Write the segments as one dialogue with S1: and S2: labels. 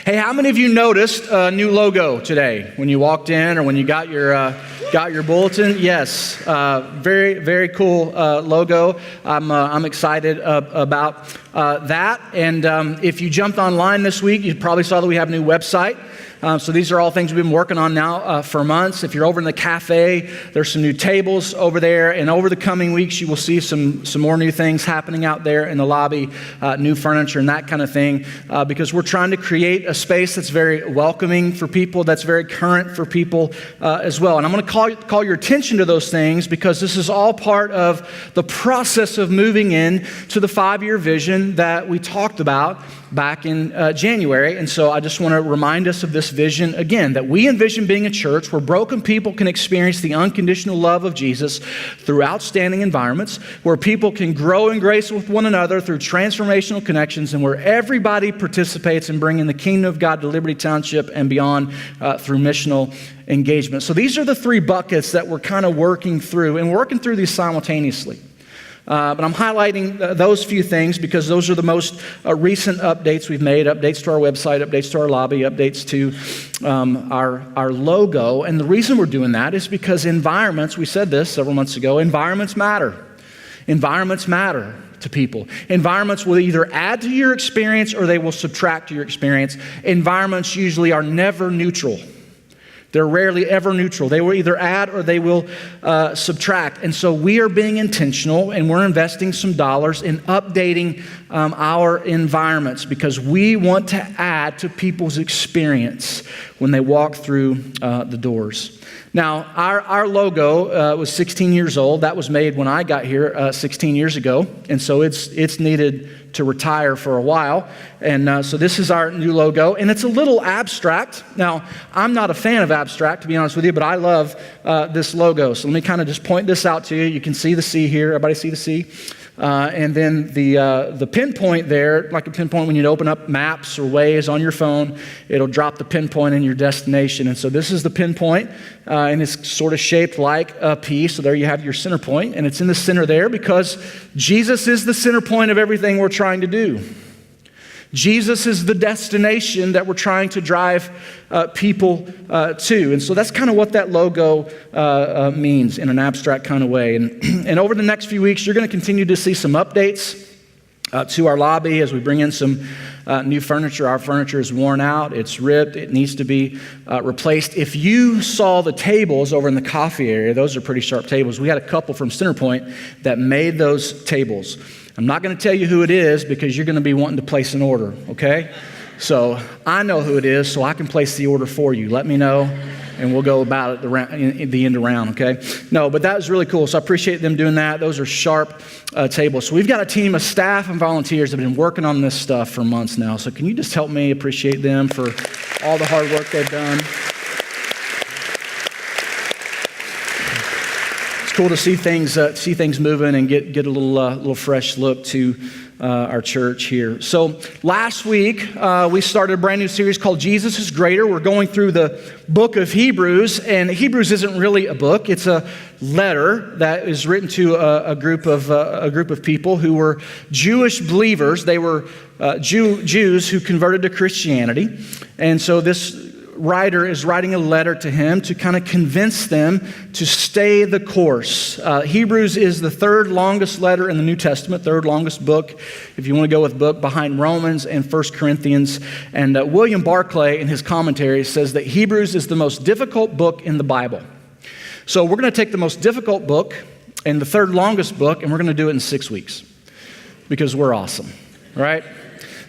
S1: Hey, how many of you noticed a new logo today when you walked in or when you got your bulletin? Yes, very, very cool logo. I'm excited about that. And if you jumped online this week, you probably saw that we have a new website. So these are all things we've been working on now for months. If you're over in the cafe, there's some new tables over there. And over the coming weeks, you will see some more new things happening out there in the lobby, new furniture and that kind of thing, because we're trying to create a space that's very welcoming for people, that's very current for people as well. And I'm going to call your attention to those things because this is all part of the process of moving in to the 5-year vision that we talked about back in January. And so I just want to remind us of this vision again, that we envision being a church where broken people can experience the unconditional love of Jesus through outstanding environments, where people can grow in grace with one another through transformational connections, and where everybody participates in bringing the kingdom of God to Liberty Township and beyond through missional engagement. So these are the 3 buckets that we're kind of working through, and working through these simultaneously. But I'm highlighting those few things because those are the most recent updates we've made, updates to our website, updates to our lobby, updates to our logo. And the reason we're doing that is because environments, we said this several months ago, environments matter. Environments matter to people. Environments will either add to your experience or they will subtract to your experience. Environments usually are never neutral. They're rarely ever neutral. They will either add or they will subtract. And so we are being intentional, and we're investing some dollars in updating our environments because we want to add to people's experience when they walk through the doors. Now, our logo was 16 years old. That was made when I got here 16 years ago. And so it's needed to retire for a while. And so this is our new logo. And it's a little abstract. Now, I'm not a fan of abstract, to be honest with you, but I love this logo. So let me kind of just point this out to you. You can see the C here. Everybody see the C? And then the pinpoint there, like a pinpoint when you open up maps or Waze on your phone, it'll drop the pinpoint in your destination. And so this is the pinpoint, and it's sort of shaped like a P. So there you have your center point, and it's in the center there because Jesus is the center point of everything we're trying to do. Jesus is the destination that we're trying to drive people to. And so that's kind of what that logo means in an abstract kind of way. And over the next few weeks, you're going to continue to see some updates to our lobby as we bring in some new furniture. Our furniture is worn out. It's ripped. It needs to be replaced. If you saw the tables over in the coffee area, those are pretty sharp tables. We had a couple from Centerpoint that made those tables. I'm not going to tell you who it is because you're going to be wanting to place an order, okay? So I know who it is, so I can place the order for you. Let me know, and we'll go about it in the end around, okay? No, but that was really cool, so I appreciate them doing that. Those are sharp tables. So we've got a team of staff and volunteers that have been working on this stuff for months now. So can you just help me appreciate them for all the hard work they've done? It's cool to see things moving and get a little fresh look to our church here. So last week we started a brand new series called Jesus is Greater. We're going through the book of Hebrews, and Hebrews isn't really a book; it's a letter that is written to a group of people who were Jewish believers. They were Jews who converted to Christianity, and so this writer is writing a letter to him to kind of convince them to stay the course. Hebrews is the 3rd longest letter in the New Testament, 3rd longest book, if you want to go with book, behind Romans and 1 Corinthians. And William Barclay, in his commentary, says that Hebrews is the most difficult book in the Bible. So we're going to take the most difficult book and the 3rd longest book, and we're going to do it in 6 weeks because we're awesome, right?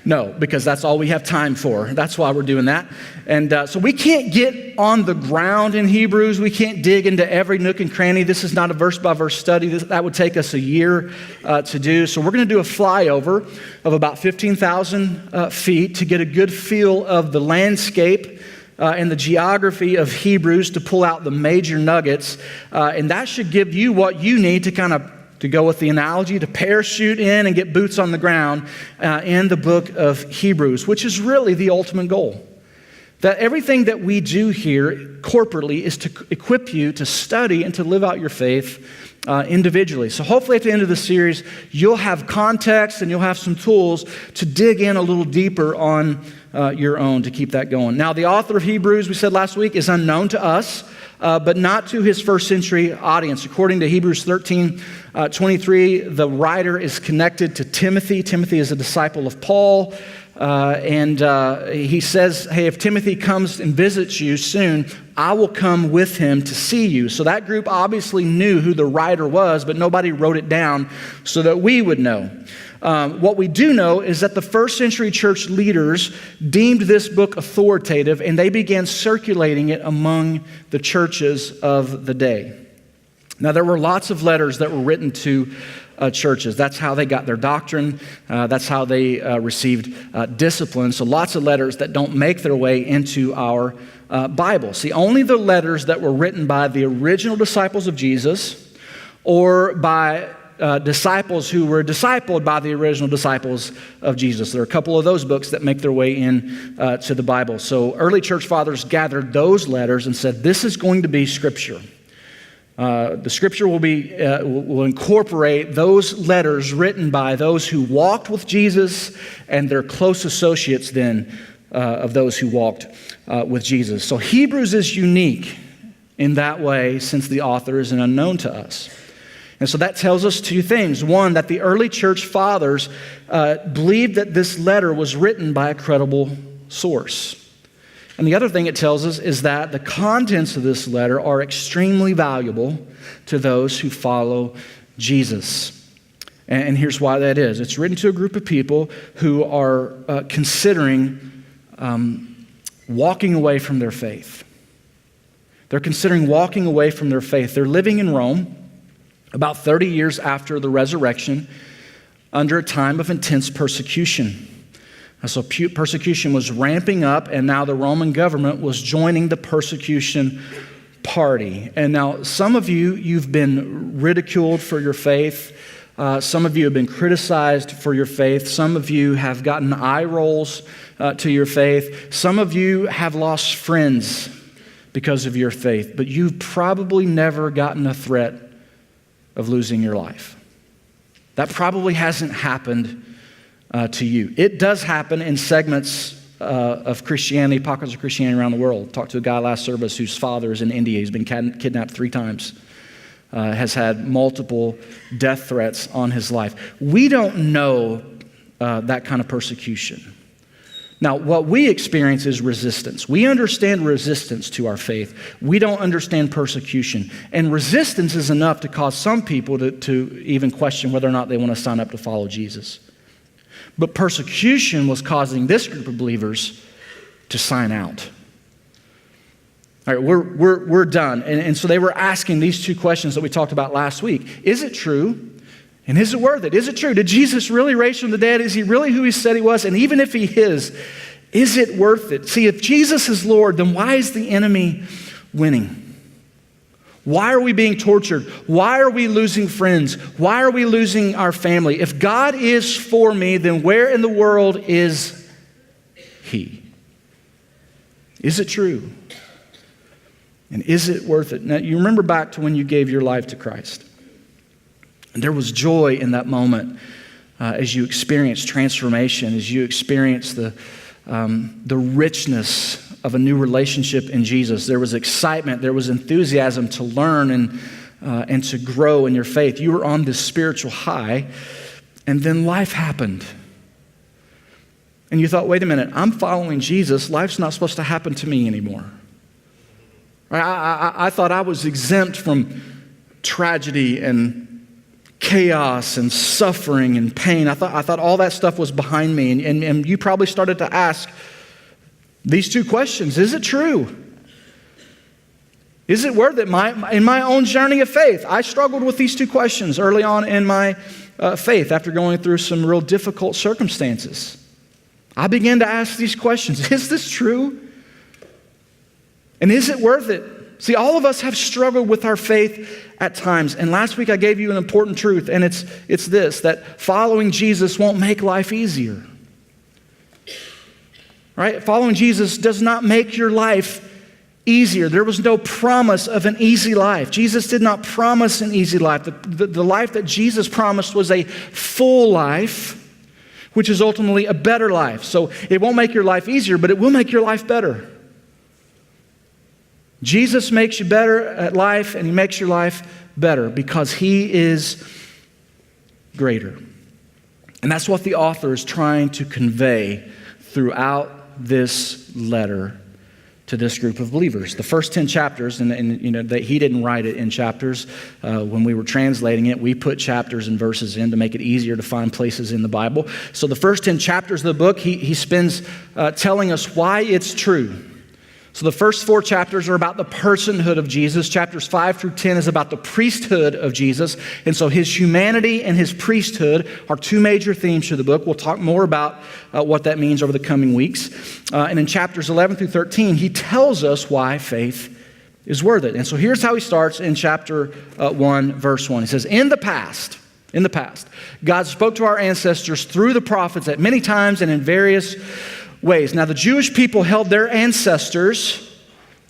S1: No, because that's all we have time for. That's why we're doing that. And so we can't get on the ground in Hebrews. We can't dig into every nook and cranny. This is not a verse-by-verse study. That would take us a year to do. So we're going to do a flyover of about 15,000 feet to get a good feel of the landscape and the geography of Hebrews to pull out the major nuggets. And that should give you what you need to kind of to go with the analogy, to parachute in and get boots on the ground in the book of Hebrews, which is really the ultimate goal. That everything that we do here corporately is to equip you to study and to live out your faith individually. So hopefully at the end of the series, you'll have context and you'll have some tools to dig in a little deeper on your own to keep that going. Now, the author of Hebrews, we said last week, is unknown to us, but not to his first century audience. According to Hebrews 13:23, the writer is connected to Timothy. Timothy is a disciple of Paul. And he says, hey, if Timothy comes and visits you soon, I will come with him to see you. So that group obviously knew who the writer was, but nobody wrote it down so that we would know. What we do know is that the first century church leaders deemed this book authoritative, and they began circulating it among the churches of the day. Now, there were lots of letters that were written to churches. That's how they got their doctrine. That's how they received discipline. So lots of letters that don't make their way into our Bible. See, only the letters that were written by the original disciples of Jesus or by disciples who were discipled by the original disciples of Jesus. There are a couple of those books that make their way in to the Bible. So early church fathers gathered those letters and said, this is going to be Scripture. The Scripture will incorporate those letters written by those who walked with Jesus and their close associates then of those who walked with Jesus. So Hebrews is unique in that way since the author is an unknown to us. And so that tells us two things. One, that the early church fathers believed that this letter was written by a credible source. And the other thing it tells us is that the contents of this letter are extremely valuable to those who follow Jesus. And here's why that is. It's written to a group of people who are considering walking away from their faith. They're considering walking away from their faith. They're living in Rome about 30 years after the resurrection under a time of intense persecution. So persecution was ramping up, and now the Roman government was joining the persecution party. And now some of you, you've been ridiculed for your faith. Some of you have been criticized for your faith. Some of you have gotten eye rolls to your faith. Some of you have lost friends because of your faith. But you've probably never gotten a threat of losing your life. That probably hasn't happened to you. It does happen in segments of Christianity, pockets of Christianity around the world. Talked to a guy last service whose father is in India. He's been kidnapped 3 times. Has had multiple death threats on his life. We don't know that kind of persecution. Now, what we experience is resistance. We understand resistance to our faith. We don't understand persecution. And resistance is enough to cause some people to even question whether or not they want to sign up to follow Jesus. But persecution was causing this group of believers to sign out. All right, we're done. And so they were asking these 2 questions that we talked about last week. Is it true? And is it worth it? Is it true? Did Jesus really raise from the dead? Is he really who he said he was? And even if he is it worth it? See, if Jesus is Lord, then why is the enemy winning? Why are we being tortured? Why are we losing friends? Why are we losing our family? If God is for me, then where in the world is he? Is it true? And is it worth it? Now, you remember back to when you gave your life to Christ. And there was joy in that moment as you experienced transformation, as you experienced the richness of a new relationship in Jesus. There was excitement, there was enthusiasm to learn and to grow in your faith. You were on this spiritual high, and then life happened. And you thought, wait a minute, I'm following Jesus. Life's not supposed to happen to me anymore. I thought I was exempt from tragedy and chaos and suffering and pain. I thought all that stuff was behind me. And you probably started to ask these 2 questions. Is it true? Is it worth it? In my own journey of faith, I struggled with these 2 questions early on in my faith after going through some real difficult circumstances. I began to ask these questions. Is this true? And is it worth it? See, all of us have struggled with our faith at times. And last week I gave you an important truth, and it's this, that following Jesus won't make life easier. Right? Following Jesus does not make your life easier. There was no promise of an easy life. Jesus did not promise an easy life. The life that Jesus promised was a full life, which is ultimately a better life. So it won't make your life easier, but it will make your life better. Jesus makes you better at life, and he makes your life better because he is greater. And that's what the author is trying to convey throughout this letter to this group of believers. The first 10 chapters, and he didn't write it in chapters. When we were translating it, we put chapters and verses in to make it easier to find places in the Bible. So the first 10 chapters of the book, he spends telling us why it's true. So the first 4 chapters are about the personhood of Jesus. Chapters 5 through 10 is about the priesthood of Jesus. And so his humanity and his priesthood are 2 major themes to the book. We'll talk more about what that means over the coming weeks. And in chapters 11 through 13, he tells us why faith is worth it. And so here's how he starts in chapter 1, verse 1. He says, In the past, God spoke to our ancestors through the prophets at many times and in various ways. Now, the Jewish people held their ancestors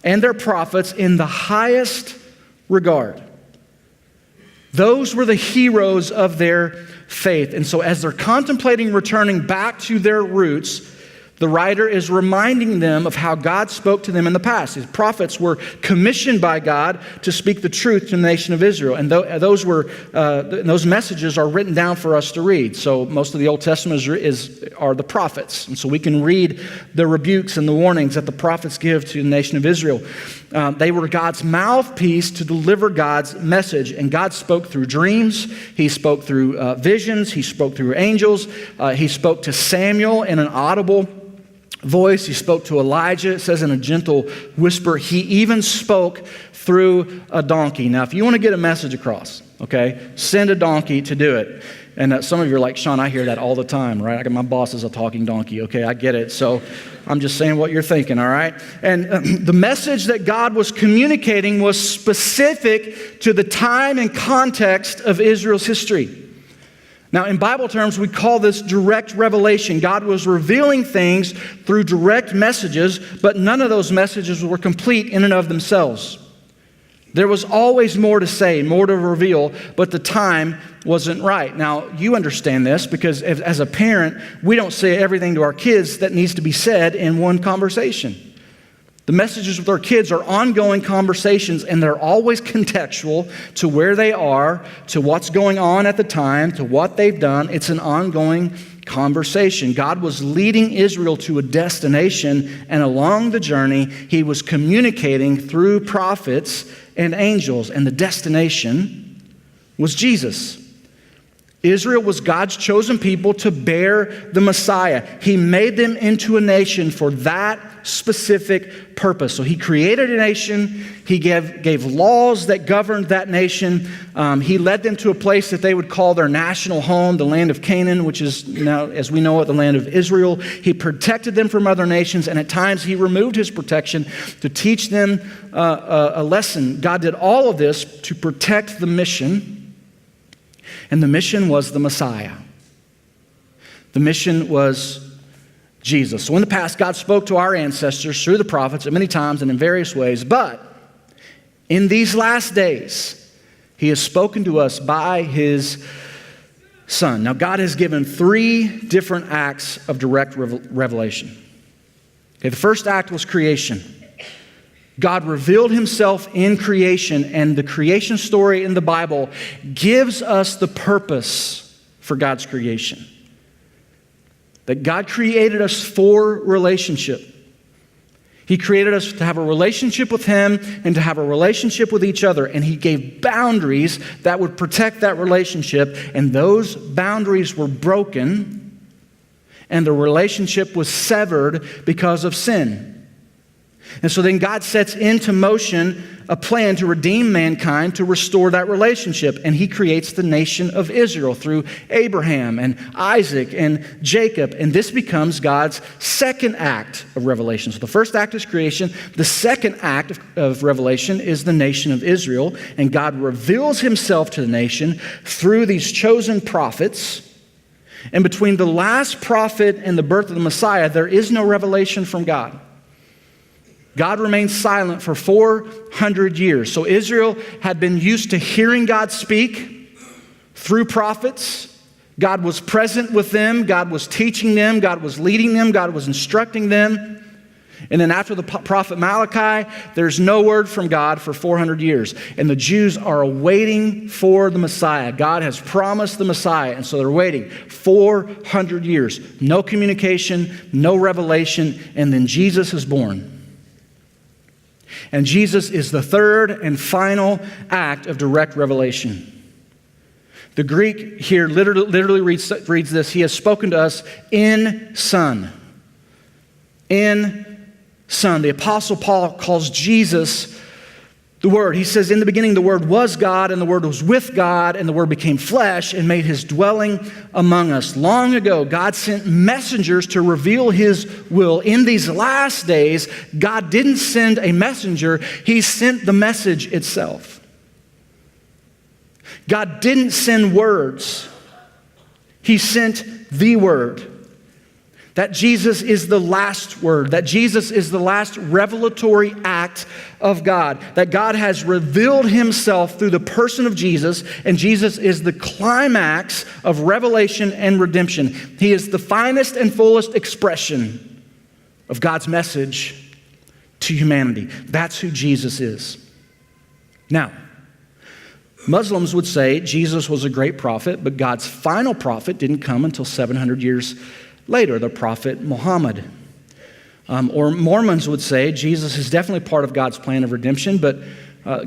S1: and their prophets in the highest regard. Those were the heroes of their faith. And so as they're contemplating returning back to their roots, the writer is reminding them of how God spoke to them in the past. His prophets were commissioned by God to speak the truth to the nation of Israel. And those messages are written down for us to read. So most of the Old Testament are the prophets. And so we can read the rebukes and the warnings that the prophets give to the nation of Israel. They were God's mouthpiece to deliver God's message. And God spoke through dreams. He spoke through visions. He spoke through angels. He spoke to Samuel in an audible voice. He spoke to Elijah, it says, in a gentle whisper. He even spoke through a donkey. Now, if you want to get a message across, okay, send a donkey to do it. And some of you are like, Shawn, I hear that all the time, right? I got my boss is a talking donkey. Okay, I get it. So I'm just saying what you're thinking, all right? And the message that God was communicating was specific to the time and context of Israel's history. Now, in Bible terms, we call this direct revelation. God was revealing things through direct messages, but none of those messages were complete in and of themselves. There was always more to say, more to reveal, but the time wasn't right. Now, you understand this because as a parent, we don't say everything to our kids that needs to be said in one conversation. The messages with our kids are ongoing conversations, and they're always contextual to where they are, to what's going on at the time, to what they've done. It's an ongoing conversation. God was leading Israel to a destination, and along the journey, he was communicating through prophets and angels, and the destination was Jesus. Israel was God's chosen people to bear the Messiah. He made them into a nation for that specific purpose. So he created a nation. He gave laws that governed that nation. He led them to a place that they would call their national home, the land of Canaan, which is now, as we know it, the land of Israel. He protected them from other nations, and at times he removed his protection to teach them a lesson. God did all of this to protect the mission. And the mission was the Messiah. The mission was Jesus. So in the past, God spoke to our ancestors through the prophets at many times and in various ways. But in these last days, he has spoken to us by his Son. Now, God has given 3 different acts of direct revelation. Okay, the first act was creation. God revealed himself in creation, and the creation story in the Bible gives us the purpose for God's creation. That God created us for relationship. He created us to have a relationship with him and to have a relationship with each other, and he gave boundaries that would protect that relationship, and those boundaries were broken, and the relationship was severed because of sin. And so then God sets into motion a plan to redeem mankind, to restore that relationship. And he creates the nation of Israel through Abraham and Isaac and Jacob. And this becomes God's second act of revelation. So the first act is creation. The second act of revelation is the nation of Israel. And God reveals himself to the nation through these chosen prophets. And between the last prophet and the birth of the Messiah, there is no revelation from God. God remained silent for 400 years. So Israel had been used to hearing God speak through prophets. God was present with them. God was teaching them. God was leading them. God was instructing them. And then after the prophet Malachi, there's no word from God for 400 years. And the Jews are waiting for the Messiah. God has promised the Messiah, and so they're waiting 400 years. No communication, no revelation, and then Jesus is born. And Jesus is the third and final act of direct revelation. The Greek here literally reads this: He has spoken to us in Son. In Son. The Apostle Paul calls Jesus the Word. He says, in the beginning the Word was God, and the Word was with God, and the Word became flesh and made His dwelling among us. Long ago, God sent messengers to reveal His will. In these last days, God didn't send a messenger. He sent the message itself. God didn't send words. He sent the Word. That Jesus is the last word, that Jesus is the last revelatory act of God, that God has revealed Himself through the person of Jesus, and Jesus is the climax of revelation and redemption. He is the finest and fullest expression of God's message to humanity. That's who Jesus is. Now, Muslims would say Jesus was a great prophet, but God's final prophet didn't come until 700 years later, the prophet Muhammad. Or Mormons would say Jesus is definitely part of God's plan of redemption, but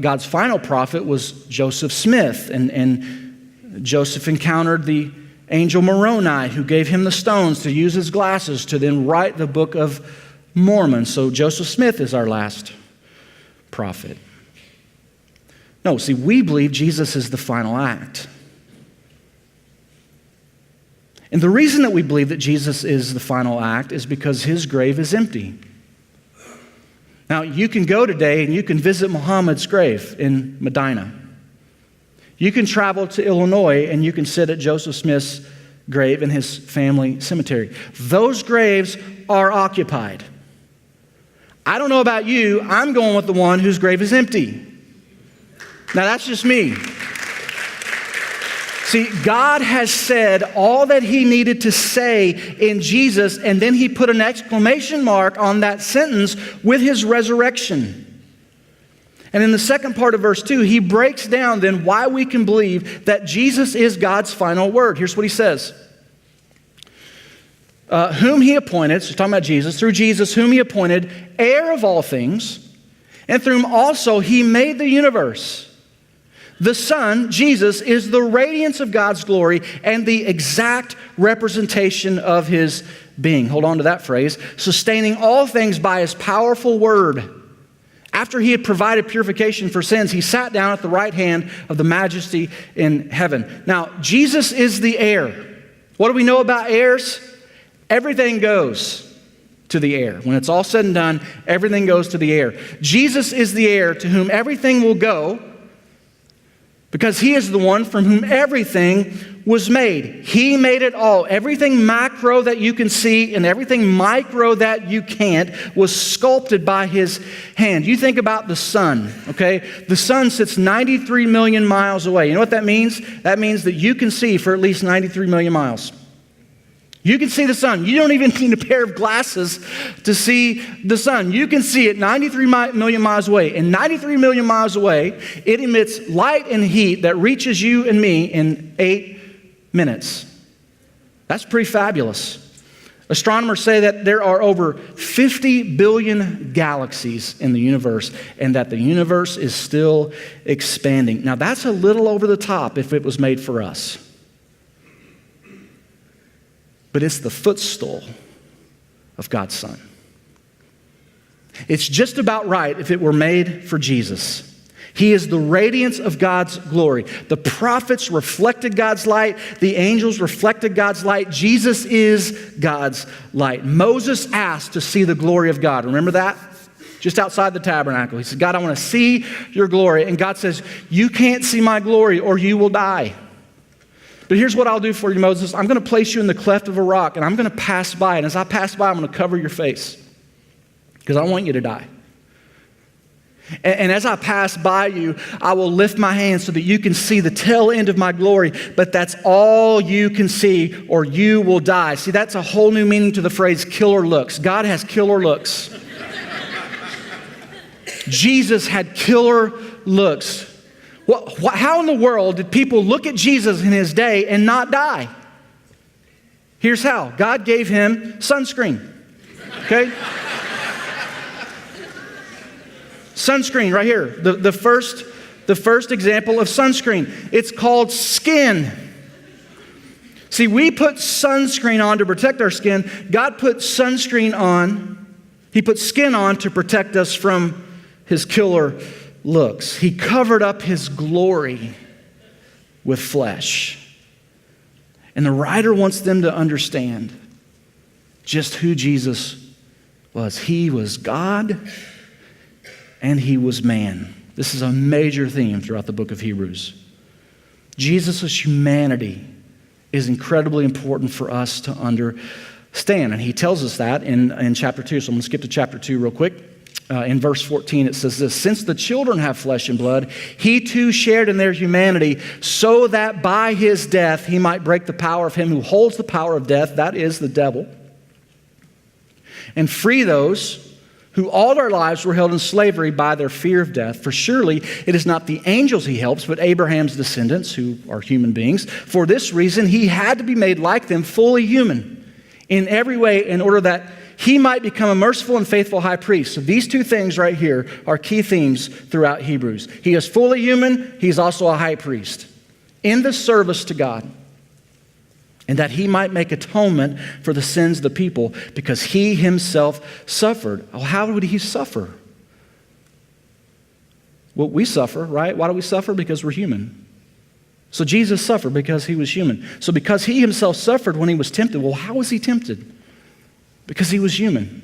S1: God's final prophet was Joseph Smith, and Joseph encountered the angel Moroni, who gave him the stones to use as glasses to then write the book of Mormon. So Joseph Smith is our last prophet. No, see, we believe Jesus is the final act. And the reason that we believe that Jesus is the final act is because His grave is empty. Now, you can go today and you can visit Muhammad's grave in Medina. You can travel to Illinois and you can sit at Joseph Smith's grave in his family cemetery. Those graves are occupied. I don't know about you, I'm going with the one whose grave is empty. Now, that's just me. See, God has said all that He needed to say in Jesus, and then He put an exclamation mark on that sentence with His resurrection. And in the second part of verse 2, He breaks down then why we can believe that Jesus is God's final word. Here's what He says. Whom He appointed, so talking about Jesus, through Jesus, whom He appointed, heir of all things, and through whom also He made the universe. The Son, Jesus, is the radiance of God's glory and the exact representation of His being. Hold on to that phrase. Sustaining all things by His powerful word. After He had provided purification for sins, He sat down at the right hand of the Majesty in heaven. Now, Jesus is the heir. What do we know about heirs? Everything goes to the heir. When it's all said and done, everything goes to the heir. Jesus is the heir to whom everything will go, because He is the one from whom everything was made. He made it all. Everything macro that you can see and everything micro that you can't was sculpted by His hand. You think about the sun, okay? The sun sits 93 million miles away. You know what that means? That means that you can see for at least 93 million miles. You can see the sun. You don't even need a pair of glasses to see the sun. You can see it 93 million miles away. And 93 million miles away, it emits light and heat that reaches you and me in 8 minutes. That's pretty fabulous. Astronomers say that there are over 50 billion galaxies in the universe, and that the universe is still expanding. Now, that's a little over the top if it was made for us. But it's the footstool of God's Son. It's just about right if it were made for Jesus. He is the radiance of God's glory. The prophets reflected God's light. The angels reflected God's light. Jesus is God's light. Moses asked to see the glory of God. Remember that? Just outside the tabernacle. He said, God, I want to see your glory. And God says, you can't see my glory or you will die. But here's what I'll do for you, Moses. I'm going to place you in the cleft of a rock, and I'm going to pass by. And as I pass by, I'm going to cover your face because I want you to die. And as I pass by you, I will lift my hand so that you can see the tail end of my glory, but that's all you can see or you will die. See, that's a whole new meaning to the phrase killer looks. God has killer looks. Jesus had killer looks. How in the world did people look at Jesus in his day and not die? Here's how. God gave him sunscreen. Okay? Sunscreen right here. The first example of sunscreen. It's called skin. See, we put sunscreen on to protect our skin. God put sunscreen on. He put skin on to protect us from his killer looks. He covered up his glory with flesh. And the writer wants them to understand just who Jesus was. He was God and he was man. This is a major theme throughout the book of Hebrews. Jesus' humanity is incredibly important for us to understand. And he tells us that in chapter 2. So I'm going to skip to chapter 2 real quick. In verse 14, it says this: since the children have flesh and blood, he too shared in their humanity, so that by his death he might break the power of him who holds the power of death, that is the devil, and free those who all their lives were held in slavery by their fear of death. For surely it is not the angels he helps, but Abraham's descendants, who are human beings. For this reason he had to be made like them, fully human, in every way, in order that he might become a merciful and faithful high priest. So these two things right here are key themes throughout Hebrews. He is fully human. He's also a high priest in the service to God. And that he might make atonement for the sins of the people because he himself suffered. Oh, how would he suffer? Well, we suffer, right? Why do we suffer? Because we're human. So Jesus suffered because he was human. So because he himself suffered when he was tempted, well, how was he tempted? Because he was human.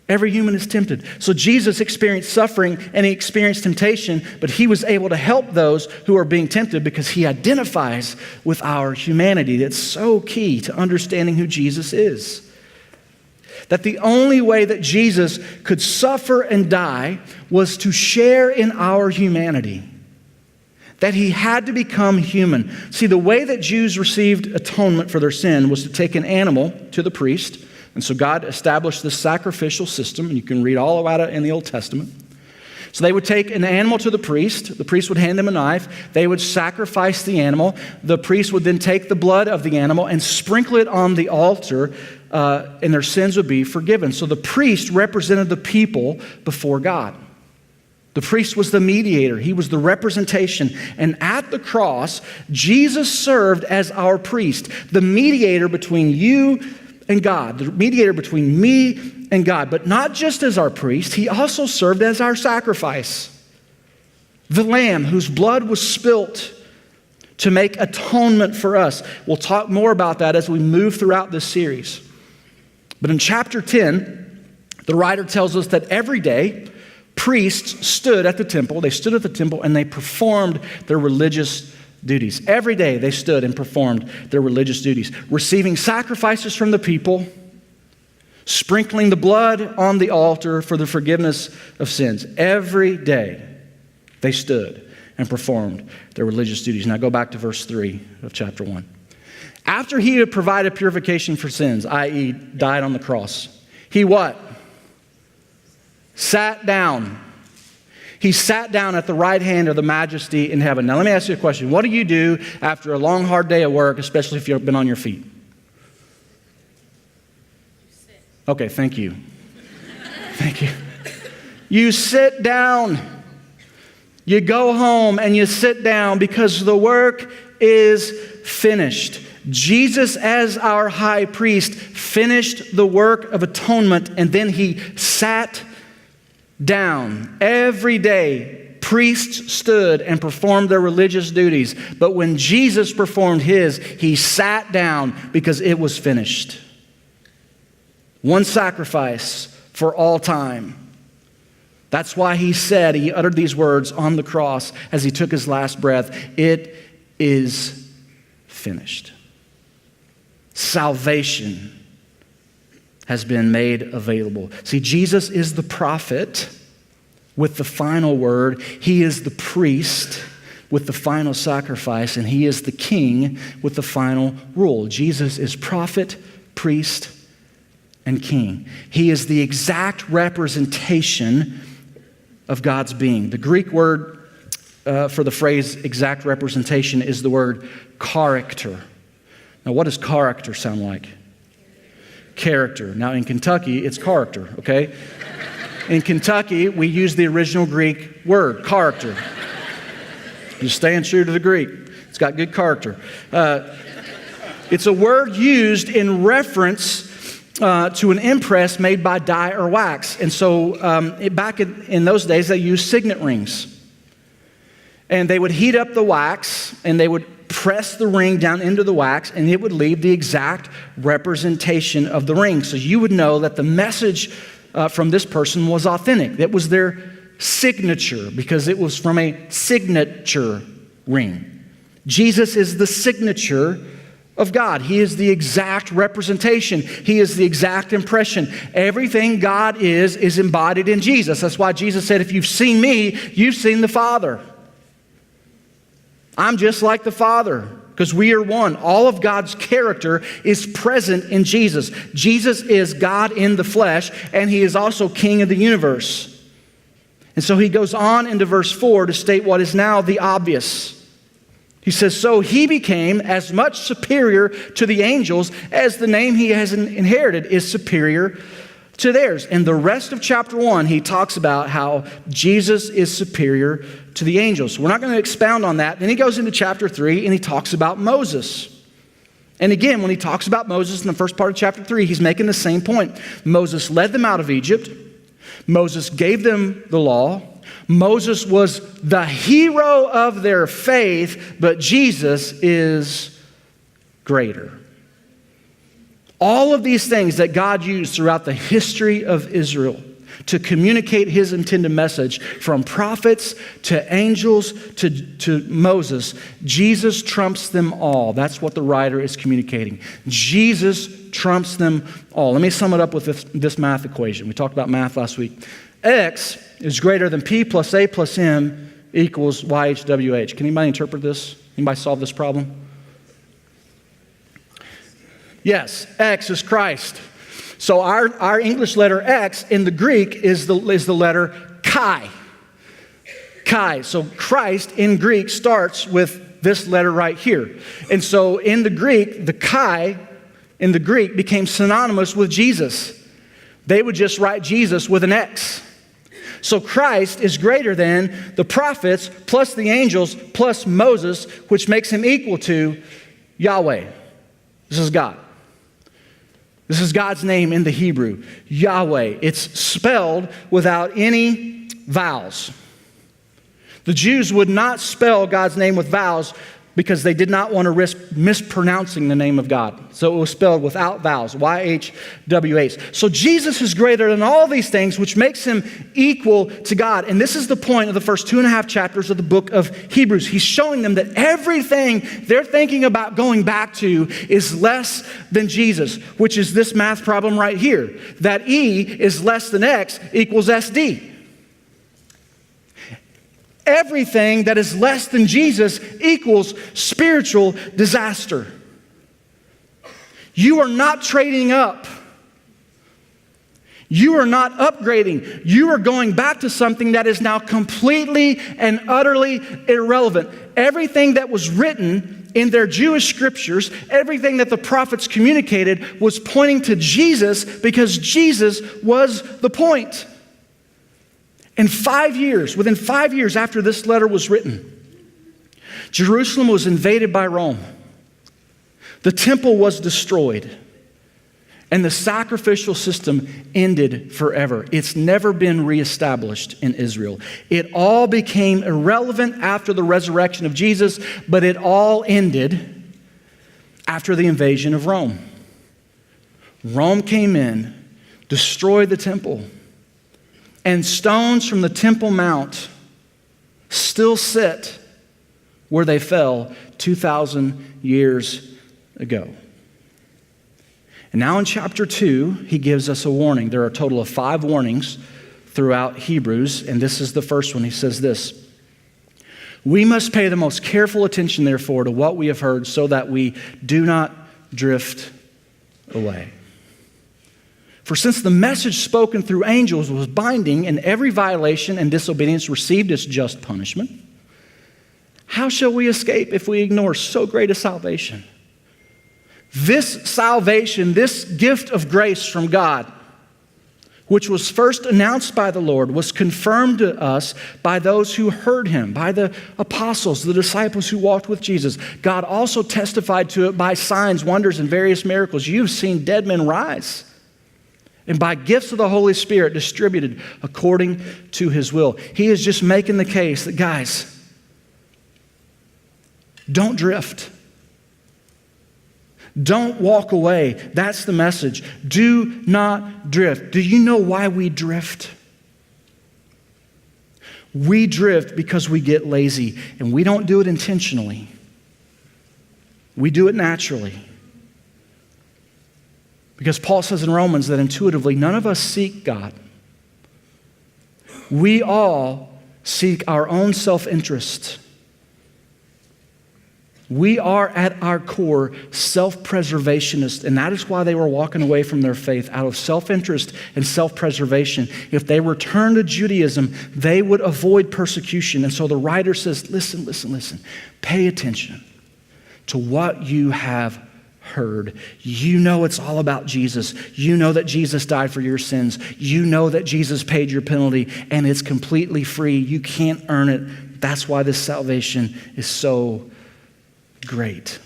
S1: Every human is tempted. So Jesus experienced suffering and he experienced temptation, but he was able to help those who are being tempted because he identifies with our humanity. That's so key to understanding who Jesus is. That the only way that Jesus could suffer and die was to share in our humanity. That he had to become human. See, the way that Jews received atonement for their sin was to take an animal to the priest. And so God established this sacrificial system, and you can read all about it in the Old Testament. So they would take an animal to the priest. The priest would hand them a knife. They would sacrifice the animal. The priest would then take the blood of the animal and sprinkle it on the altar, and their sins would be forgiven. So the priest represented the people before God. The priest was the mediator. He was the representation. And at the cross, Jesus served as our priest, the mediator between you and God, the mediator between me and God. But not just as our priest, he also served as our sacrifice. The lamb whose blood was spilt to make atonement for us. We'll talk more about that as we move throughout this series. But in chapter 10, the writer tells us that every day, priests stood at the temple. They stood at the temple and they performed their religious duties. Every day they stood and performed their religious duties, receiving sacrifices from the people, sprinkling the blood on the altar for the forgiveness of sins. Every day they stood and performed their religious duties. Now go back to verse 3 of chapter 1. After he had provided purification for sins, i.e. died on the cross, he what? Sat down. He sat down at the right hand of the majesty in heaven. Now let me ask you a question. What do you do after a long, hard day of work, especially if you've been on your feet? Okay, thank you. Thank you. You sit down. You go home and you sit down because the work is finished. Jesus, as our high priest, finished the work of atonement, and then he sat down. Every day, priests stood and performed their religious duties. But when Jesus performed his, he sat down because it was finished. One sacrifice for all time. That's why he said, he uttered these words on the cross as he took his last breath. It is finished. Salvation has been made available. See, Jesus is the prophet with the final word. He is the priest with the final sacrifice, and he is the king with the final rule. Jesus is prophet, priest, and king. He is the exact representation of God's being. The Greek word for the phrase exact representation is the word character. Now, what does character sound like? Character. Now, in Kentucky, it's character, okay? In Kentucky, we use the original Greek word, character. Just staying true to the Greek. It's got good character. It's a word used in reference to an impress made by dye or wax. And so back in those days, they used signet rings. And they would heat up the wax, and they would press the ring down into the wax, and it would leave the exact representation of the ring. So you would know that the message from this person was authentic. That was their signature, because it was from a signature ring. Jesus is the signature of God. He is the exact representation. He is the exact impression. Everything God is embodied in Jesus. That's why Jesus said, if you've seen me, you've seen the Father. I'm just like the Father, because we are one. All of God's character is present in Jesus. Jesus is God in the flesh, and he is also King of the universe. And so he goes on into verse 4 to state what is now the obvious. He says, so he became as much superior to the angels as the name he has inherited is superior to theirs. And the rest of chapter 1, he talks about how Jesus is superior to the angels. We're not going to expound on that. Then he goes into chapter 3 and he talks about Moses. And again, when he talks about Moses in the first part of chapter 3, he's making the same point. Moses led them out of Egypt. Moses gave them the law. Moses was the hero of their faith, but Jesus is greater. All of these things that God used throughout the history of Israel to communicate his intended message, from prophets to angels to Moses, Jesus trumps them all. That's what the writer is communicating. Jesus trumps them all. Let me sum it up with this math equation. We talked about math last week. X is greater than P plus A plus M equals YHWH. Can anybody interpret this? Anybody solve this problem? Yes, X is Christ. So our English letter X in the Greek is the letter chi. Chi. So Christ in Greek starts with this letter right here. And so in the Greek, the chi in the Greek became synonymous with Jesus. They would just write Jesus with an X. So Christ is greater than the prophets plus the angels plus Moses, which makes him equal to Yahweh. This is God. This is God's name in the Hebrew, Yahweh. It's spelled without any vowels. The Jews would not spell God's name with vowels because they did not want to risk mispronouncing the name of God. So it was spelled without vowels, Y-H-W-H. So Jesus is greater than all these things, which makes him equal to God. And this is the point of the first 2.5 chapters of the book of Hebrews. He's showing them that everything they're thinking about going back to is less than Jesus, which is this math problem right here, that E is less than X equals SD. Everything that is less than Jesus equals spiritual disaster. You are not trading up. You are not upgrading. You are going back to something that is now completely and utterly irrelevant. Everything that was written in their Jewish scriptures, everything that the prophets communicated was pointing to Jesus because Jesus was the point. In 5 years, within 5 years after this letter was written, Jerusalem was invaded by Rome. The temple was destroyed. And the sacrificial system ended forever. It's never been reestablished in Israel. It all became irrelevant after the resurrection of Jesus, but it all ended after the invasion of Rome. Rome came in, destroyed the temple, and stones from the Temple Mount still sit where they fell 2,000 years ago. And now in chapter 2, he gives us a warning. There are a total of 5 warnings throughout Hebrews, and this is the first one. He says this: "We must pay the most careful attention, therefore, to what we have heard, so that we do not drift away. For since the message spoken through angels was binding, and every violation and disobedience received its just punishment, how shall we escape if we ignore so great a salvation?" This salvation, this gift of grace from God, which was first announced by the Lord, was confirmed to us by those who heard him, by the apostles, the disciples who walked with Jesus. God also testified to it by signs, wonders, and various miracles. You've seen dead men rise, and by gifts of the Holy Spirit distributed according to his will. He is just making the case that, guys, don't drift. Don't walk away. That's the message. Do not drift. Do you know why we drift? We drift because we get lazy, and we don't do it intentionally. We do it naturally. Because Paul says in Romans that intuitively none of us seek God. We all seek our own self-interest. We are at our core self-preservationists, and that is why they were walking away from their faith, out of self-interest and self-preservation. If they returned to Judaism, they would avoid persecution. And so the writer says, listen. Pay attention to what you have heard. You know it's all about Jesus. You know that Jesus died for your sins. You know that Jesus paid your penalty, and it's completely free. You can't earn it. That's why this salvation is so great.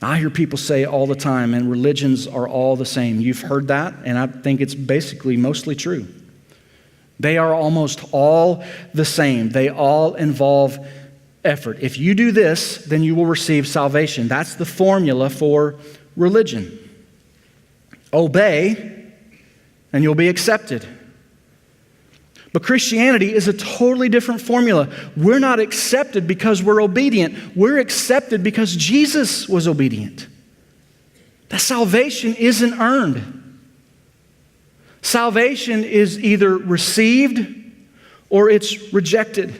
S1: I hear people say all the time, and religions are all the same. You've heard that, and I think it's basically mostly true. They are almost all the same. They all involve effort. If you do this, then you will receive salvation. That's the formula for religion. Obey, and you'll be accepted. But Christianity is a totally different formula. We're not accepted because we're obedient. We're accepted because Jesus was obedient. That salvation isn't earned. Salvation is either received or it's rejected.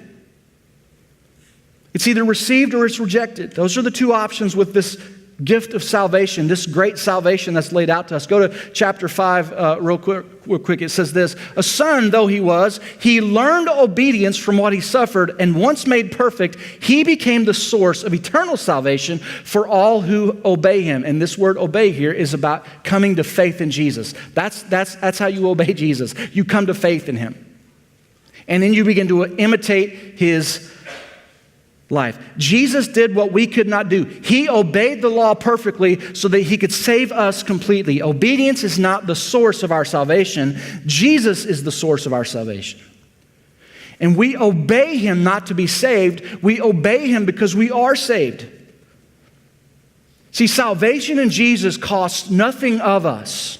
S1: It's either received or it's rejected. Those are the two options with this gift of salvation, this great salvation that's laid out to us. Go to chapter 5 real quick. It says this: "A son though he was, he learned obedience from what he suffered, and once made perfect, he became the source of eternal salvation for all who obey him." And this word obey here is about coming to faith in Jesus. That's how you obey Jesus. You come to faith in him. And then you begin to imitate his life. Jesus did what we could not do. He obeyed the law perfectly so that he could save us completely. Obedience is not the source of our salvation. Jesus is the source of our salvation. And we obey him not to be saved. We obey him because we are saved. See, salvation in Jesus costs nothing of us,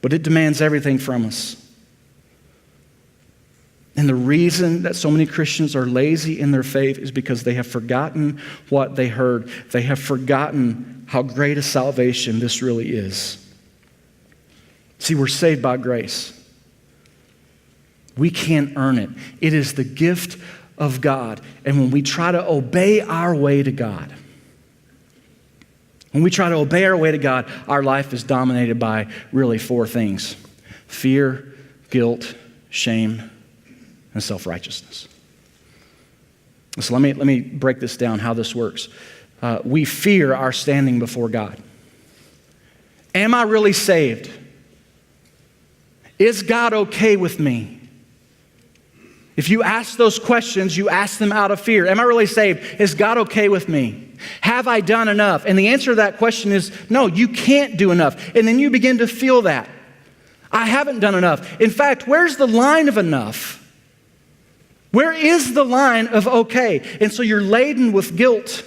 S1: but it demands everything from us. And the reason that so many Christians are lazy in their faith is because they have forgotten what they heard. They have forgotten how great a salvation this really is. See, we're saved by grace. We can't earn it. It is the gift of God. And when we try to obey our way to God, our life is dominated by really four things: fear, guilt, shame, and self-righteousness. So let me break this down, how this works. We fear our standing before God. Am I really saved? Is God okay with me? If you ask those questions, you ask them out of fear. Am I really saved? Is God okay with me? Have I done enough? And the answer to that question is no, you can't do enough. And then you begin to feel that. I haven't done enough. In fact, where's the line of enough? Where is the line of okay? And so you're laden with guilt.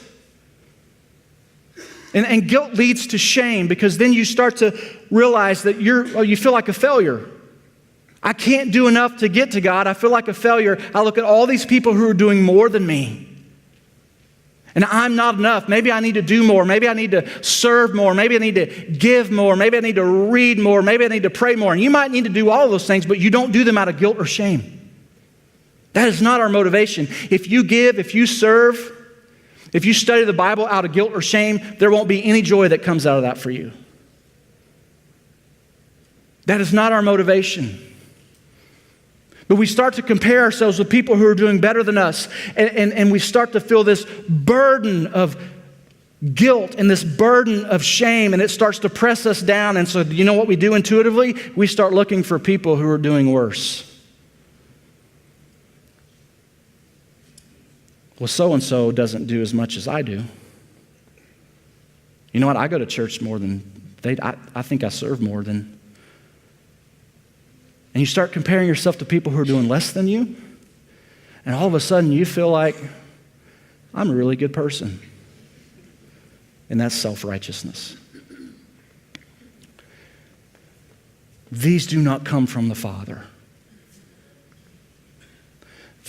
S1: And guilt leads to shame, because then you start to realize that you feel like a failure. I can't do enough to get to God. I feel like a failure. I look at all these people who are doing more than me. And I'm not enough. Maybe I need to do more. Maybe I need to serve more. Maybe I need to give more. Maybe I need to read more. Maybe I need to pray more. And you might need to do all of those things, but you don't do them out of guilt or shame. That is not our motivation. If you give, if you serve, if you study the Bible out of guilt or shame, there won't be any joy that comes out of that for you. That is not our motivation. But we start to compare ourselves with people who are doing better than us, and we start to feel this burden of guilt and this burden of shame, and it starts to press us down. And so you know what we do intuitively? We start looking for people who are doing worse. Well, so-and-so doesn't do as much as I do. You know what? I go to church more than they. I think I serve more than. And you start comparing yourself to people who are doing less than you, and all of a sudden you feel like, I'm a really good person. And that's self-righteousness. These do not come from the Father.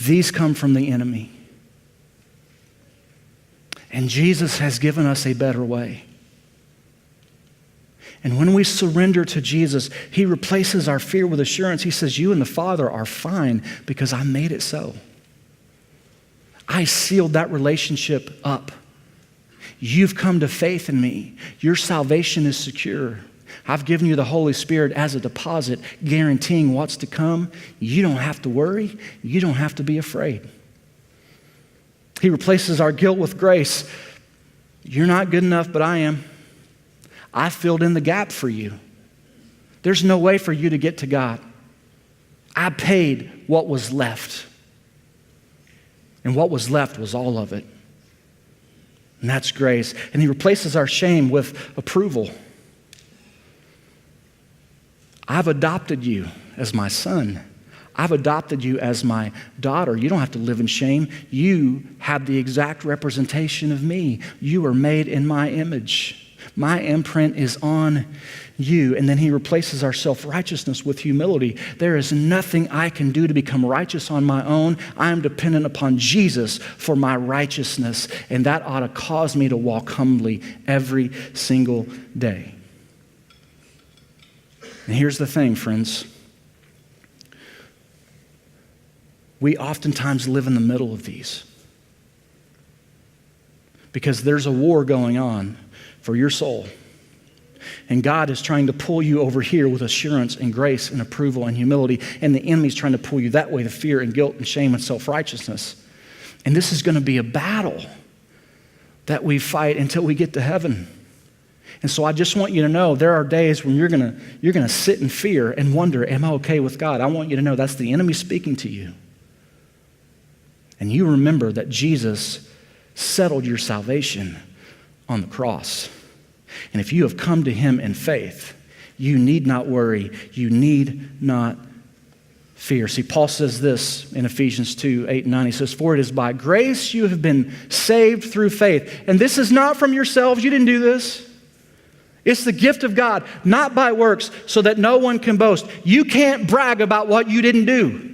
S1: These come from the enemy. And Jesus has given us a better way. And when we surrender to Jesus, He replaces our fear with assurance. He says, you and the Father are fine because I made it so. I sealed that relationship up. You've come to faith in me. Your salvation is secure. I've given you the Holy Spirit as a deposit, guaranteeing what's to come. You don't have to worry. You don't have to be afraid. He replaces our guilt with grace. You're not good enough, but I am. I filled in the gap for you. There's no way for you to get to God. I paid what was left. And what was left was all of it. And that's grace. And He replaces our shame with approval. I've adopted you as my son. I've adopted you as my daughter. You don't have to live in shame. You have the exact representation of me. You are made in my image. My imprint is on you. And then He replaces our self-righteousness with humility. There is nothing I can do to become righteous on my own. I am dependent upon Jesus for my righteousness. And that ought to cause me to walk humbly every single day. And here's the thing, friends. We oftentimes live in the middle of these because there's a war going on for your soul. And God is trying to pull you over here with assurance and grace and approval and humility, and the enemy's trying to pull you that way to fear and guilt and shame and self-righteousness. And this is going to be a battle that we fight until we get to heaven. And so I just want you to know there are days when you're going to sit in fear and wonder, am I okay with God? I want you to know that's the enemy speaking to you. And you remember that Jesus settled your salvation on the cross. And if you have come to Him in faith, you need not worry. You need not fear. See, Paul says this in Ephesians 2:8-9. He says, for it is by grace you have been saved through faith. And this is not from yourselves. You didn't do this. It's the gift of God, not by works, so that no one can boast. You can't brag about what you didn't do.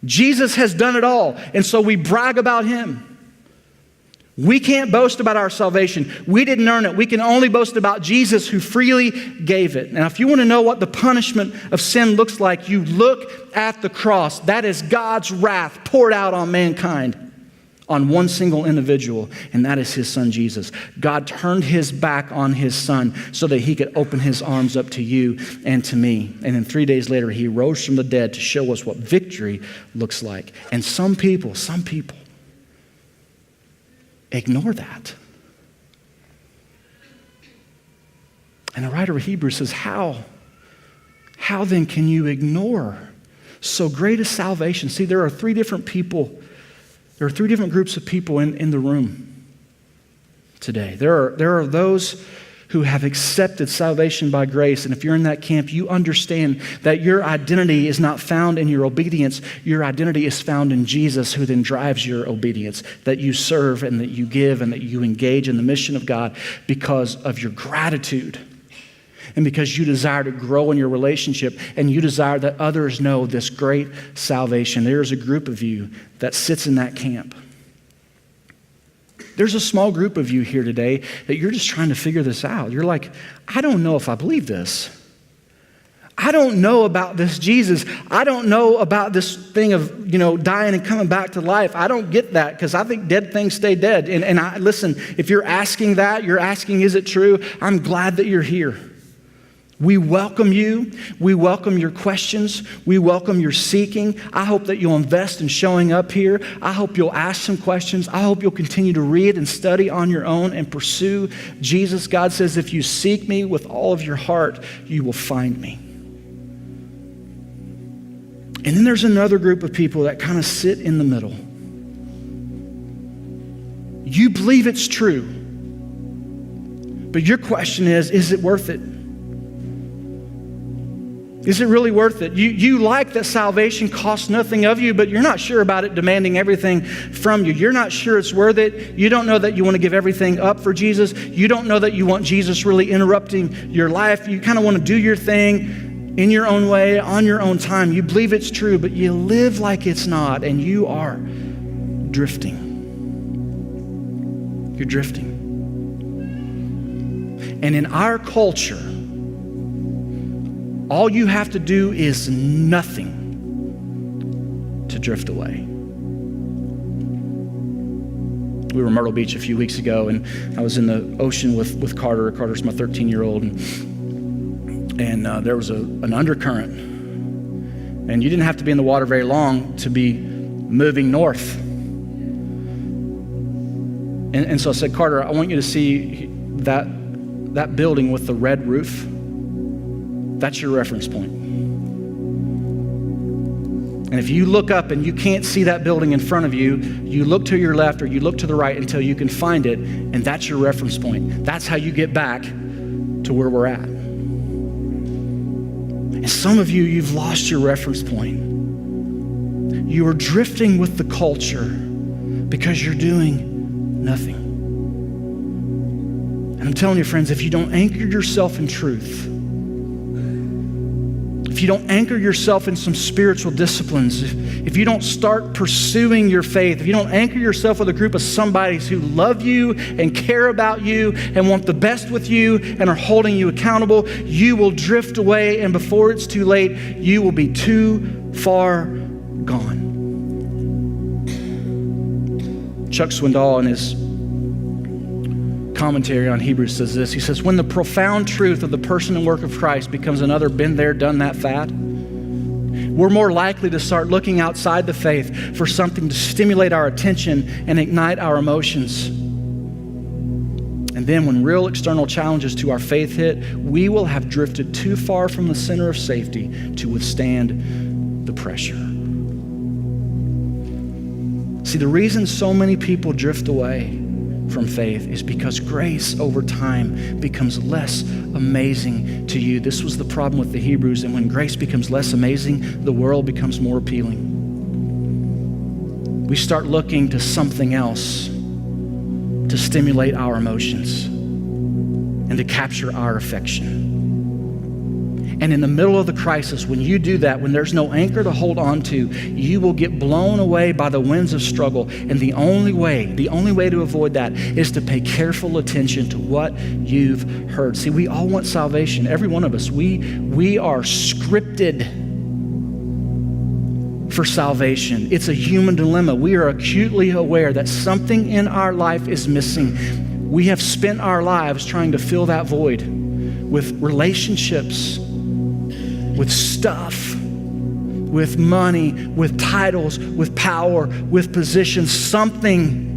S1: Jesus has done it all, and so we brag about Him. We can't boast about our salvation. We didn't earn it. We can only boast about Jesus who freely gave it. Now, if you want to know what the punishment of sin looks like, you look at the cross. That is God's wrath poured out on mankind, on one single individual, and that is His Son, Jesus. God turned His back on His Son so that He could open His arms up to you and to me. And then 3 days later, He rose from the dead to show us what victory looks like. And some people ignore that. And the writer of Hebrews says, how then can you ignore so great a salvation? See, there are three different groups of people in the room today. There are those who have accepted salvation by grace. And if you're in that camp, you understand that your identity is not found in your obedience. Your identity is found in Jesus, who then drives your obedience, that you serve and that you give and that you engage in the mission of God because of your gratitude and because you desire to grow in your relationship and you desire that others know this great salvation. There is a group of you that sits in that camp. There's a small group of you here today that you're just trying to figure this out. You're like, I don't know if I believe this. I don't know about this Jesus. I don't know about this thing of, dying and coming back to life. I don't get that because I think dead things stay dead. And listen, if you're asking that, you're asking, is it true? I'm glad that you're here. We welcome you. We welcome your questions. We welcome your seeking. I hope that you'll invest in showing up here. I hope you'll ask some questions. I hope you'll continue to read and study on your own and pursue Jesus. God says, if you seek me with all of your heart, you will find me. And then there's another group of people that kind of sit in the middle. You believe it's true, but your question is it worth it? Is it really worth it? You like that salvation costs nothing of you, but you're not sure about it demanding everything from you. You're not sure it's worth it. You don't know that you want to give everything up for Jesus. You don't know that you want Jesus really interrupting your life. You kind of want to do your thing in your own way, on your own time. You believe it's true, but you live like it's not, and you are drifting. You're drifting. And in our culture, all you have to do is nothing to drift away. We were in Myrtle Beach a few weeks ago, and I was in the ocean with Carter. Carter's my 13-year-old, and there was an undercurrent. And you didn't have to be in the water very long to be moving north. And so I said, Carter, I want you to see that building with the red roof. That's your reference point. And if you look up and you can't see that building in front of you, you look to your left or you look to the right until you can find it, and that's your reference point. That's how you get back to where we're at. And some of you, you've lost your reference point. You are drifting with the culture because you're doing nothing. And I'm telling you, friends, if you don't anchor yourself in truth, if you don't anchor yourself in some spiritual disciplines, if you don't start pursuing your faith, if you don't anchor yourself with a group of somebodies who love you and care about you and want the best with you and are holding you accountable, you will drift away, and before it's too late, you will be too far gone. Chuck Swindoll, in his commentary on Hebrews, says this. He says, when the profound truth of the person and work of Christ becomes another been there, done that fad, we're more likely to start looking outside the faith for something to stimulate our attention and ignite our emotions. And then when real external challenges to our faith hit, we will have drifted too far from the center of safety to withstand the pressure. See, the reason so many people drift away from faith is because grace over time becomes less amazing to you. This was the problem with the Hebrews, and when grace becomes less amazing, the world becomes more appealing. We start looking to something else to stimulate our emotions and to capture our affection. And in the middle of the crisis, when you do that, when there's no anchor to hold on to, you will get blown away by the winds of struggle. And the only way to avoid that is to pay careful attention to what you've heard. See, we all want salvation. Every one of us, we are scripted for salvation. It's a human dilemma. We are acutely aware that something in our life is missing. We have spent our lives trying to fill that void with relationships, with stuff, with money, with titles, with power, with positions, something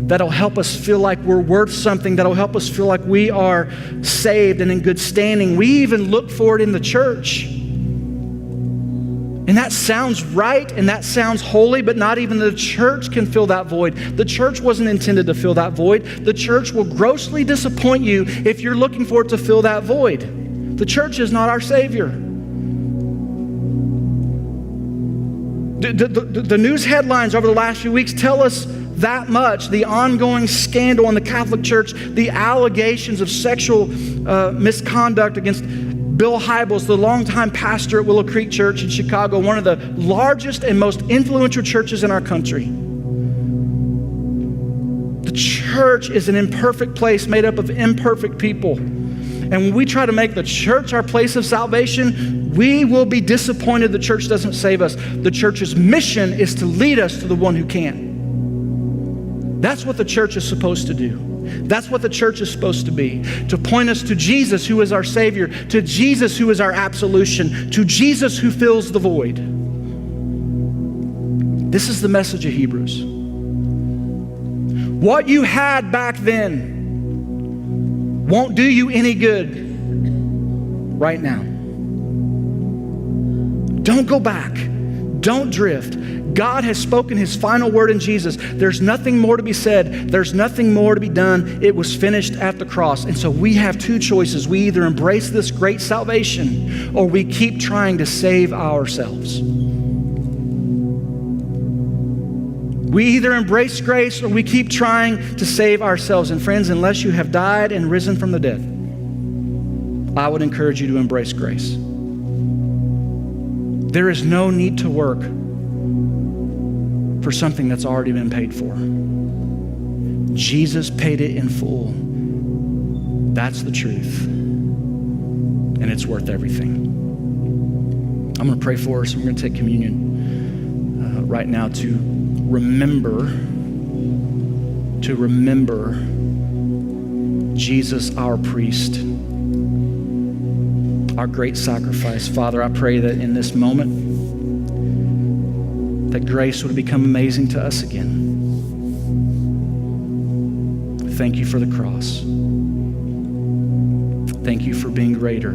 S1: that'll help us feel like we're worth something, that'll help us feel like we are saved and in good standing. We even look for it in the church. And that sounds right and that sounds holy, but not even the church can fill that void. The church wasn't intended to fill that void. The church will grossly disappoint you if you're looking for it to fill that void. The church is not our Savior. The news headlines over the last few weeks tell us that much. The ongoing scandal in the Catholic Church, the allegations of sexual misconduct against Bill Hybels, the longtime pastor at Willow Creek Church in Chicago, one of the largest and most influential churches in our country. church is an imperfect place made up of imperfect people. And when we try to make the church our place of salvation, we will be disappointed the church doesn't save us. The church's mission is to lead us to the one who can. That's what the church is supposed to do. That's what the church is supposed to be, to point us to Jesus, who is our Savior, to Jesus, who is our absolution, to Jesus, who fills the void. This is the message of Hebrews. What you had back then won't do you any good right now. Don't go back. Don't drift. God has spoken his final word in Jesus. There's nothing more to be said. There's nothing more to be done. It was finished at the cross. And so we have two choices. We either embrace this great salvation or we keep trying to save ourselves. We either embrace grace or we keep trying to save ourselves. And friends, unless you have died and risen from the dead, I would encourage you to embrace grace. There is no need to work for something that's already been paid for. Jesus paid it in full. That's the truth. And it's worth everything. I'm going to pray for us. We're going to take communion right now to remember Jesus, our priest, our great sacrifice. Father, I pray that in this moment, that grace would become amazing to us again. Thank you for the cross. Thank you for being greater.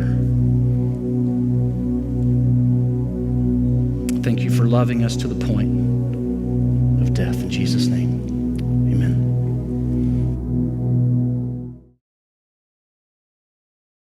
S1: Thank you for loving us to the point of death. In Jesus' name.